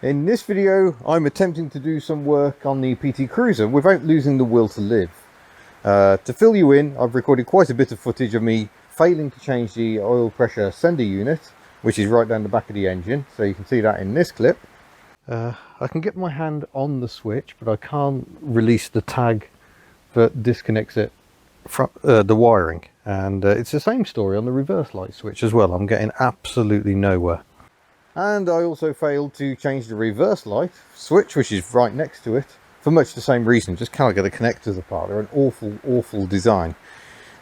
In this video I'm attempting to do some work on the PT Cruiser without losing the will to live. To fill you in, I've recorded quite a bit of footage of me failing to change the oil pressure sender unit, which is right down the back of the engine, so you can see that in this clip. I can get my hand on the switch, but I can't release the tag that disconnects it from the wiring, and it's the same story on the reverse light switch as well. I'm getting absolutely nowhere. And I also failed to change the reverse light switch, which is right next to it, for much the same reason. Just can't get the connectors apart. They're an awful design.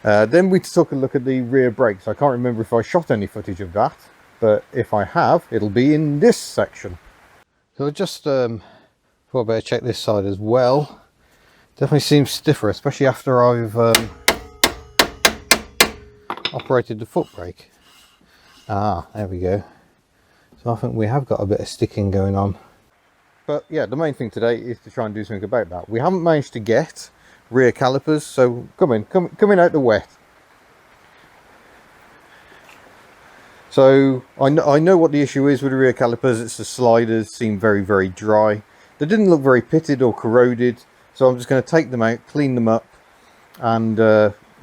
Then we took a look at the rear brakes. I can't remember if I shot any footage of that, but if I have, it'll be in this section. So I just thought I better check this side as well. Definitely seems stiffer, especially after I've operated the foot brake. Ah, there we go. So I think we have got a bit of sticking going on. But yeah, the main thing today is to try and do something about that. We haven't managed to get rear calipers, so come in out the wet. So I know what the issue is with the rear calipers. It's the sliders seem very dry. They didn't look very pitted or corroded, so I'm just going to take them out, clean them up, and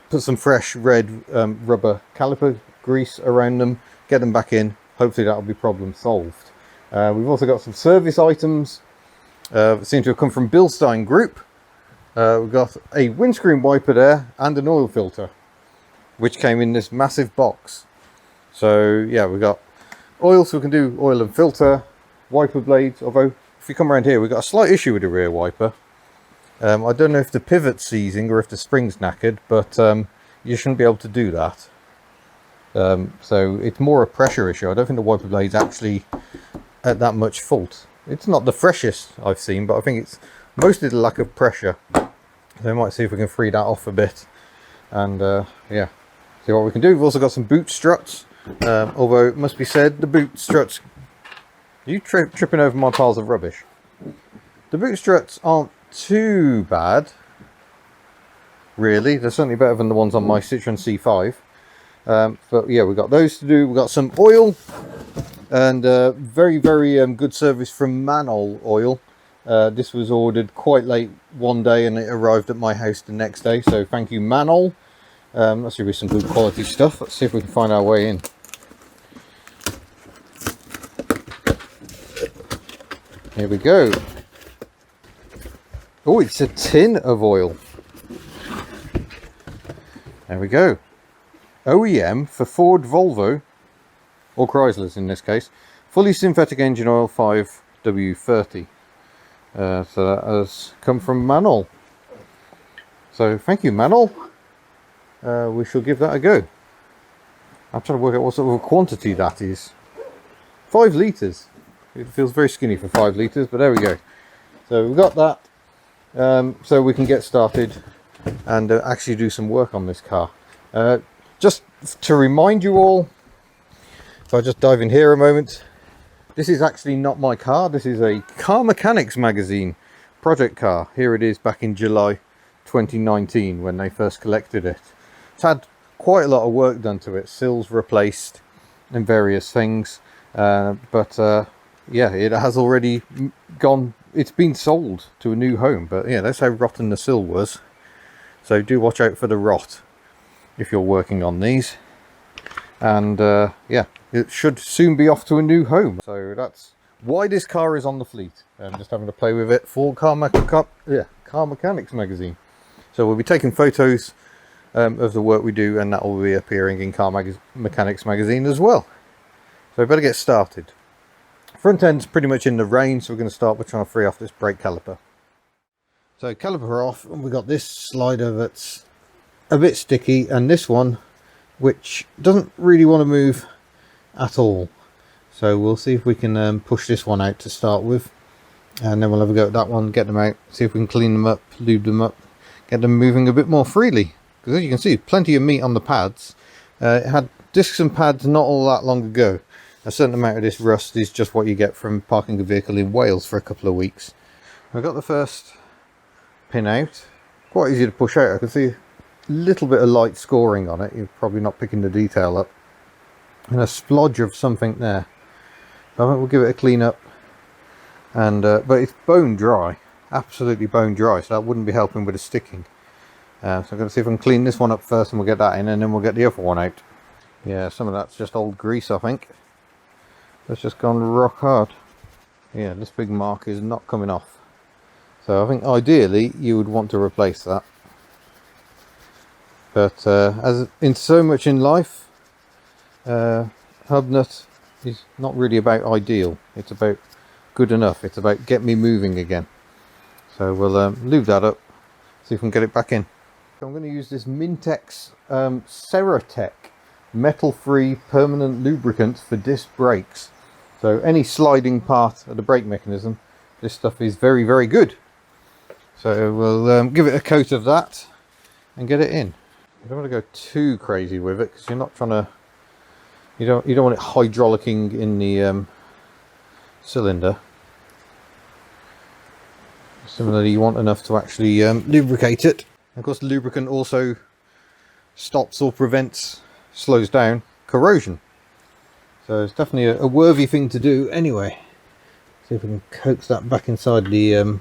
put some fresh red rubber caliper grease around them, get them back in. Hopefully that'll be problem solved. We've also got some service items that seem to have come from Bilstein Group. We've got a windscreen wiper there and an oil filter, which came in this massive box. So yeah, we've got oil, so we can do oil and filter, wiper blades, although if you come around here, we've got a slight issue with the rear wiper. I don't know if the pivot's seizing or if the spring's knackered, but you shouldn't be able to do that. So it's more a pressure issue. I don't think the wiper blade's actually at that much fault. It's not the freshest I've seen, but I think it's mostly the lack of pressure. So I might see if we can free that off a bit, and yeah, see what we can do. We've also got some boot struts, although it must be said, the boot struts, are you tripping over my piles of rubbish? The boot struts aren't too bad, really. They're certainly better than the ones on my Citroen C5. But yeah, we've got those to do. We've got some oil, and very good service from Manol Oil. This was ordered quite late one day and it arrived at my house the next day, so thank you, Manol. That should be some good quality stuff. Let's see if we can find our way in. Here we go. Oh, it's a tin of oil. There we go. OEM for Ford, Volvo, or Chrysler's in this case, fully synthetic engine oil 5W30. So that has come from Manol. So thank you, Manol. We shall give that a go. I'm trying to work out what sort of a quantity that is. 5 litres. It feels very skinny for 5 litres, but there we go. So we've got that. So we can get started and actually do some work on this car. Just to remind you all, if I just dive in here a moment, this is actually not my car. This is a Car Mechanics magazine project car. Here it is back in July 2019 when they first collected it. It's had quite a lot of work done to it, sills replaced and various things, but yeah, it has already gone, it's been sold to a new home. But yeah, that's how rotten the sill was, so do watch out for the rot if you're working on these. And yeah, it should soon be off to a new home. So that's why this car is on the fleet. I'm just having to play with it for Car Mechanics magazine. So we'll be taking photos of the work we do, and that will be appearing in Car Mechanics magazine as well. So we better get started. Front end's pretty much in the rain, so we're going to start with trying to free off this brake caliper. So caliper off, and we've got this slider that's a bit sticky, and this one which doesn't really want to move at all. So we'll see if we can push this one out to start with, and then we'll have a go at that one, get them out, see if we can clean them up, lube them up, get them moving a bit more freely. Because as you can see, plenty of meat on the pads. It had discs and pads not all that long ago. A certain amount of this rust is just what you get from parking a vehicle in Wales for a couple of weeks. I've got the first pin out. Quite easy to push out. I can see a little bit of light scoring on it. You're probably not picking the detail up. And a splodge of something there. So I think we'll give it a clean up and but it's bone dry, absolutely bone dry, so that wouldn't be helping with the sticking. So I'm going to see if I can clean this one up first, and we'll get that in, and then we'll get the other one out. Yeah, some of that's just old grease, I think. That's just gone rock hard. Yeah, this big mark is not coming off. So I think ideally you would want to replace that. But as in so much in life, Hubnut is not really about ideal. It's about good enough. It's about get me moving again. So we'll lube that up, see if we can get it back in. So I'm going to use this Mintex Ceratec metal-free permanent lubricant for disc brakes. So any sliding part of the brake mechanism, this stuff is very, very good. So we'll give it a coat of that and get it in. You don't want to go too crazy with it, because you're not trying to, you don't want it hydraulicking in the cylinder. Similarly, you want enough to actually lubricate it. Of course, the lubricant also stops or prevents, slows down corrosion. So it's definitely a worthy thing to do anyway. See if we can coax that back inside the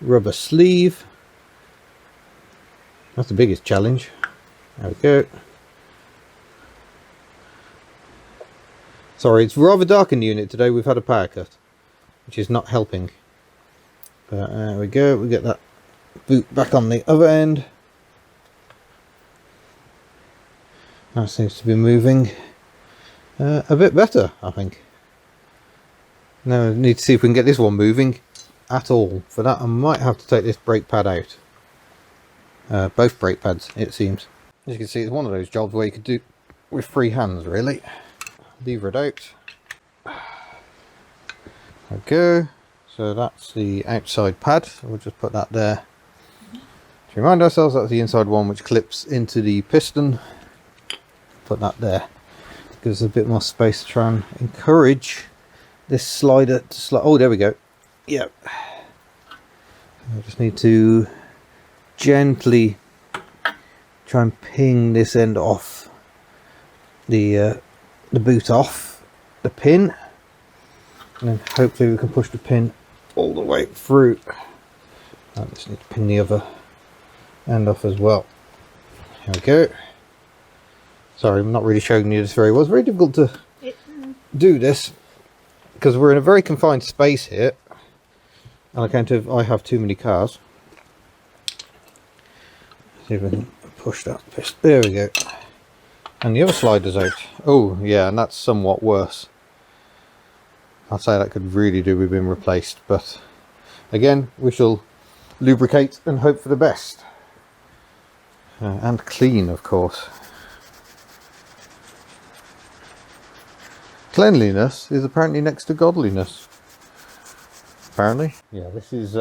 rubber sleeve. That's the biggest challenge. There we go. Sorry, it's rather dark in the unit today. We've had a power cut, which is not helping. But there we go. We get that boot back on the other end. That seems to be moving a bit better, I think. Now I need to see if we can get this one moving at all. For that I might have to take this brake pad out. Both brake pads, it seems. As you can see, it's one of those jobs where you could do with free hands, really. Lever it out. There we go. So that's the outside pad. So we'll just put that there. To remind ourselves, that's the inside one which clips into the piston. Put that there. Gives us a bit more space to try and encourage this slider to slide. Oh, there we go. Yep. I just need to gently try and ping this end off the boot off the pin, and then hopefully we can push the pin all the way through. I just need to pin the other end off as well. Here we go. Sorry, I'm not really showing you this very well. It's very difficult to do this because we're in a very confined space here on account of I have too many cars. See if we can push that piston. There we go. And the other slider's out. Oh yeah, and that's somewhat worse. I'd say that could really do with being replaced, but again, we shall lubricate and hope for the best. And clean, of course. Cleanliness is apparently next to godliness. Apparently. Yeah, this is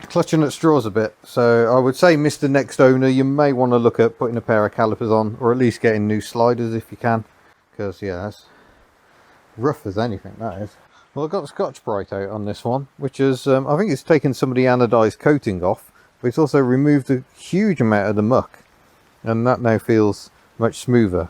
clutching at straws a bit. So I would say, Mr. Next Owner, you may want to look at putting a pair of calipers on, or at least getting new sliders if you can. Because yeah, that's rough as anything, that is. Well, I've got the Scotch-Brite out on this one, which is, I think it's taken some of the anodised coating off, but it's also removed a huge amount of the muck. And that now feels much smoother.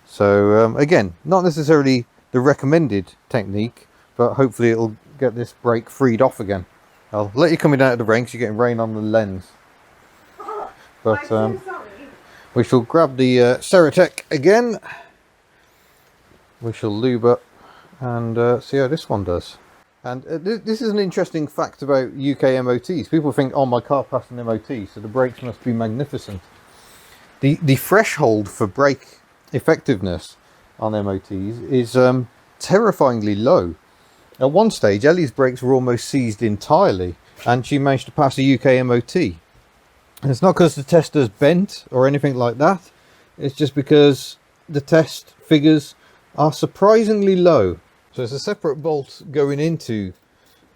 So again, not necessarily the recommended technique, but hopefully it'll get this brake freed off again. I'll let you coming down to the rain because you're getting rain on the lens. But we shall grab the Ceratec again. We shall lube up and see how this one does. And this is an interesting fact about UK MOTs. People think, oh, my car passed an MOT, so the brakes must be magnificent. The threshold for brake effectiveness on MOTs is terrifyingly low. At one stage, Ellie's brakes were almost seized entirely, and she managed to pass a UK MOT. And it's not because the tester's bent or anything like that. It's just because the test figures are surprisingly low. So there's a separate bolt going into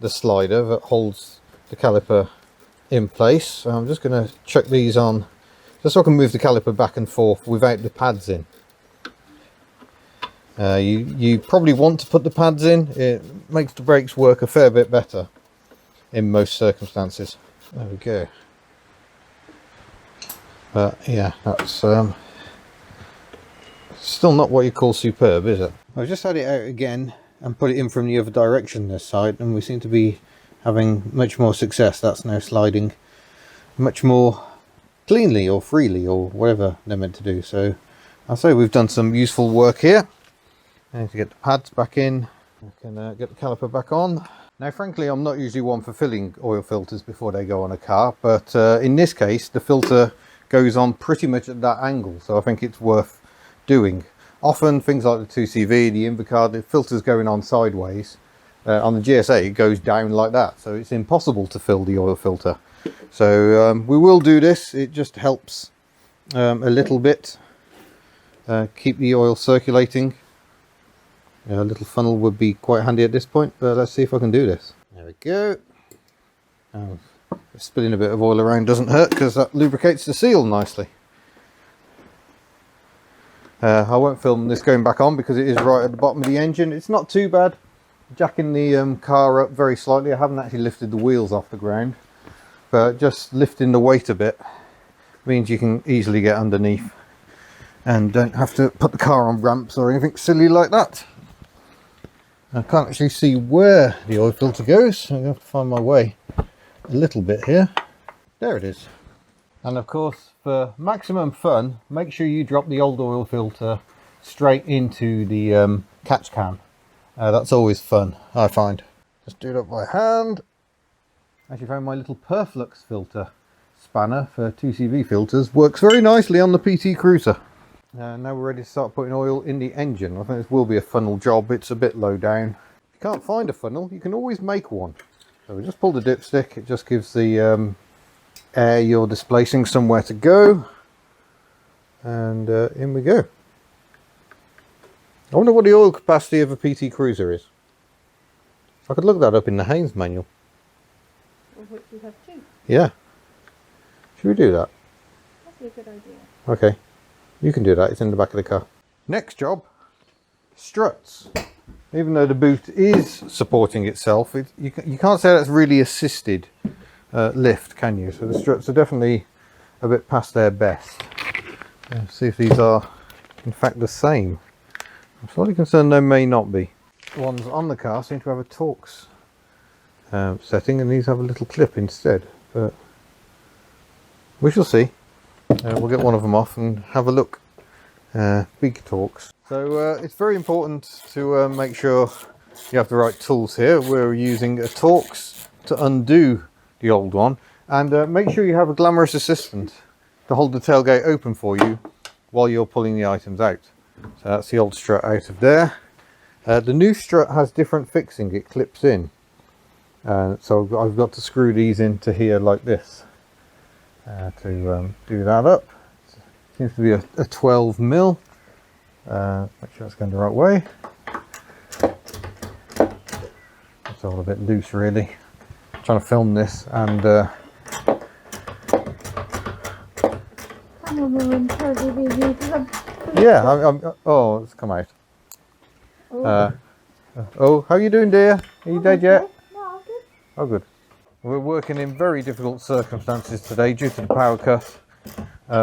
the slider that holds the caliper in place. So I'm just going to chuck these on just so I can move the caliper back and forth without the pads in. You probably want to put the pads in. It makes the brakes work a fair bit better in most circumstances. There we go. But yeah, that's still not what you call superb, is it? I've just had it out again and put it in from the other direction this side, and we seem to be having much more success. That's now sliding much more cleanly or freely or whatever they're meant to do. So I'll say we've done some useful work here. I need to get the pads back in. I can get the caliper back on. Now frankly, I'm not usually one for filling oil filters before they go on a car, but in this case the filter goes on pretty much at that angle, so I think it's worth doing. Often things like the 2CV, the Invercar, the filter's going on sideways. On the GSA it goes down like that, so it's impossible to fill the oil filter. So we will do this. It just helps a little bit keep the oil circulating. A little funnel would be quite handy at this point, but let's see if I can do this. There we go. Spilling a bit of oil around doesn't hurt because that lubricates the seal nicely. I won't film this going back on because it is right at the bottom of the engine. It's not too bad. Jacking the car up very slightly. I haven't actually lifted the wheels off the ground, but just lifting the weight a bit means you can easily get underneath and don't have to put the car on ramps or anything silly like that. I can't actually see where the oil filter goes, so I'm going to have to find my way a little bit here. There it is. And of course, for maximum fun, make sure you drop the old oil filter straight into the catch can. That's always fun, I find. Just do it up by hand. Actually found my little Perflux filter spanner for 2CV filters. Works very nicely on the PT Cruiser. Now we're ready to start putting oil in the engine. I think this will be a funnel job. It's a bit low down. If you can't find a funnel, you can always make one. So we just pull the dipstick. It just gives the air you're displacing somewhere to go. And in we go. I wonder what the oil capacity of a PT Cruiser is. I could look that up in the Haynes manual. Of which we have two. Yeah. Should we do that? That'd be a good idea. Okay. You can do that, it's in the back of the car. Next job, struts. Even though the boot is supporting itself, you can't say that's really assisted lift, can you? So the struts are definitely a bit past their best. Let's see if these are in fact the same. I'm slightly concerned they may not be. The ones on the car seem to have a Torx setting, and these have a little clip instead, but we shall see. We'll get one of them off and have a look. Big Torx. So it's very important to make sure you have the right tools here. We're using a Torx to undo the old one, and make sure you have a glamorous assistant to hold the tailgate open for you while you're pulling the items out. So that's the old strut out of there. The new strut has different fixing. It clips in, so I've got to screw these into here like this. To do that up. Seems to be a 12 mil. Make sure it's going the right way. It's all a bit loose really. I'm trying to film this and yeah, oh, it's come out. Oh, how are you doing, dear? Are you dead yet? No, I'm good. Oh, good. We're working in very difficult circumstances today due to the power cut.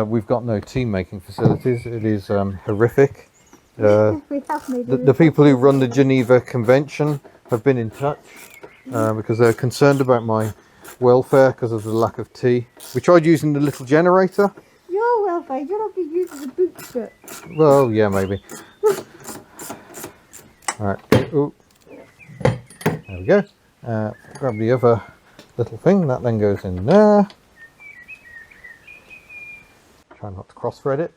We've got no team making facilities. It is horrific. The people who run the Geneva Convention have been in touch because they're concerned about my welfare because of the lack of tea. We tried using the little generator. Your welfare, you're not being used as a boot strut. Well, yeah, maybe. Alright, ooh. There we go. Grab the other little thing, that then goes in there. Try not to cross-thread it.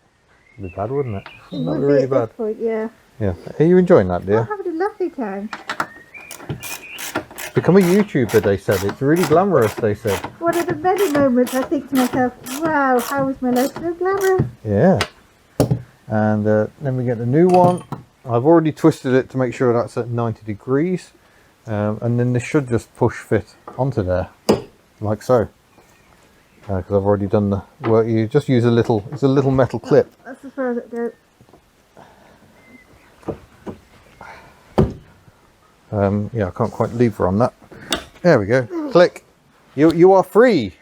It'd be bad, wouldn't it? It Not would really be at bad. this point, yeah. Yeah. Are you enjoying that, dear? I'm having a lovely time. Become a YouTuber, they said. It's really glamorous, they said. One of the many moments I think to myself, wow, how is my life so glamorous? Yeah. And then we get the new one. I've already twisted it to make sure that's at 90 degrees. And then this should just push fit onto there, like so. Because I've already done the work. You just use a little, it's a little metal clip. That's as far as it goes. Yeah, I can't quite lever on that. There we go. Click. You are free.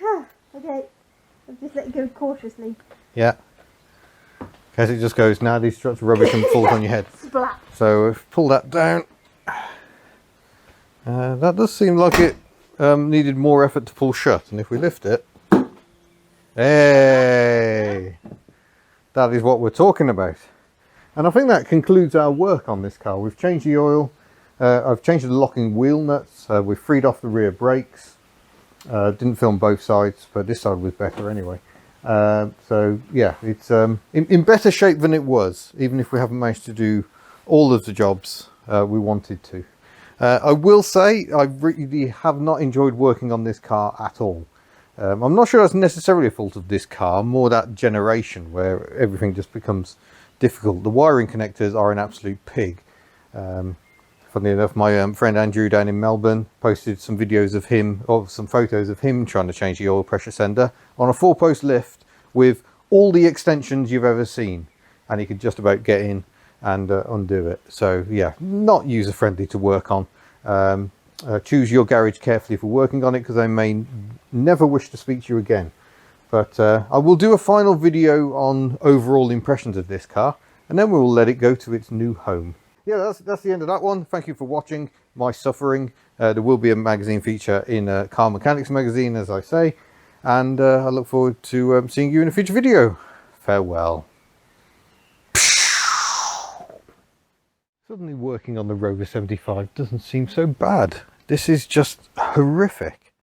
Okay, I'm just letting go cautiously. Yeah. Because it just goes, now these struts are rubbish and falls on your head. Splat. So pull that down. That does seem like it needed more effort to pull shut, and if we lift it, hey, that is what we're talking about. And I think that concludes our work on this car. We've changed the oil, I've changed the locking wheel nuts, we've freed off the rear brakes. Didn't film both sides, but this side was better anyway. So yeah, it's in better shape than it was, even if we haven't managed to do all of the jobs we wanted to. I will say I really have not enjoyed working on this car at all. I'm not sure that's necessarily a fault of this car, more that generation where everything just becomes difficult. The wiring connectors are an absolute pig. Funny enough, my friend Andrew down in Melbourne posted some videos of him, or some photos of him trying to change the oil pressure sender on a 4-post lift with all the extensions you've ever seen, and he could just about get in and undo it. So yeah, not user friendly to work on. Choose your garage carefully for working on it, because they may never wish to speak to you again. But I will do a final video on overall impressions of this car, and then we will let it go to its new home. Yeah, that's the end of that one. Thank you for watching my suffering. There will be a magazine feature in Car Mechanics magazine, as I say, and I look forward to seeing you in a future video. Farewell. Suddenly working on the Rover 75 doesn't seem so bad. This is just horrific.